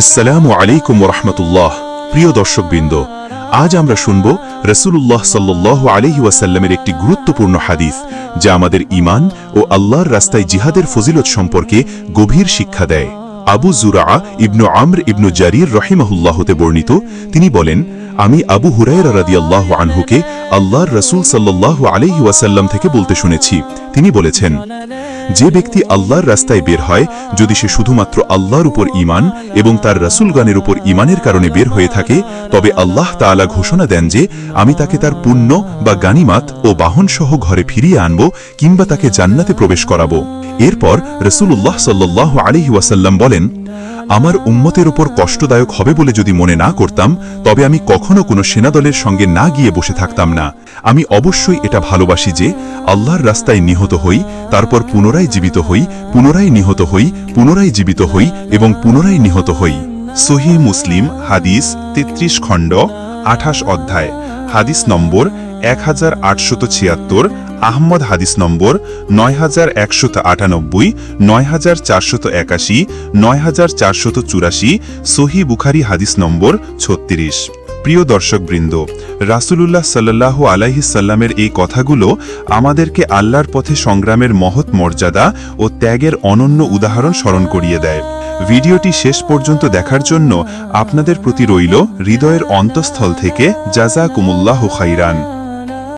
আসসালামু আলাইকুম ওরহমতুল্লাহ। প্রিয় দর্শকবৃন্দ, আজ আমরা শুনব রাসূলুল্লাহ সাল্লাল্লাহু আলাইহি ওয়াসাল্লামের একটি গুরুত্বপূর্ণ হাদিস, যা আমাদের ঈমান ও আল্লাহর রাস্তায় জিহাদের ফজিলত সম্পর্কে গভীর শিক্ষা দেয়। আবু যুরআ ইবনু আমর ইবনু জারির রাহিমাহুল্লাহ হতে বর্ণিত, তিনি বলেন, আমি আবু হুরায়রা রাদিয়াল্লাহু আনহুকে আল্লাহর রাসূল সাল্লাল্লাহু আলাইহি ওয়াসাল্লাম থেকে বলতে শুনেছি। তিনি বলেছেন, যে ব্যক্তি আল্লাহর রাস্তায় বের হয়, যদি সে শুধুমাত্র আল্লাহর উপর ঈমান এবং তার রাসূলগণের উপর ঈমানের কারণে বের হয়ে থাকে, তবে আল্লাহ তাআলা ঘোষণা দেন যে আমি তাকে তার পুণ্য বা গানিমাত ও বাহনসহ ঘরে ফিরিয়ে আনব কিংবা তাকে জান্নাতে প্রবেশ করাব। এরপর রাসূলুল্লাহ সাল্লাল্লাহু আলাইহি ওয়াসাল্লাম বলেন, আমার উম্মতের উপর কষ্টদায়ক হবে বলে যদি মনে না করতাম, তবে আমি কখনো কোনো সেনাদলের সঙ্গে না গিয়ে বসে থাকতাম না। আমি অবশ্যই এটা ভালোবাসি যে আল্লাহর রাস্তায় নিহত হই, তারপর পুনরায় জীবিত হই, পুনরায় নিহত হই, পুনরায় জীবিত হই এবং পুনরায় নিহত হই। সহিহ মুসলিম হাদিস 33 খণ্ড 28 অধ্যায়, হাদিস নম্বর 1876, আহমদ হাদিস নম্বর 9198, 9481, 9484, সহিহ বুখারী হাদিস নম্বর 36। প্রিয় দর্শকবৃন্দ, রাসূলুল্লাহ সাল্লাল্লাহু আলাইহি সাল্লামের এই কথাগুলো আমাদেরকে আল্লাহর পথে সংগ্রামের মহৎ মর্যাদা ও ত্যাগের অনন্য উদাহরণ স্মরণ করিয়ে দেয়। ভিডিওটি শেষ পর্যন্ত দেখার জন্য আপনাদের প্রতি রইল হৃদয়ের অন্তঃস্থল থেকে জাযাকুমুল্লাহু খাইরান।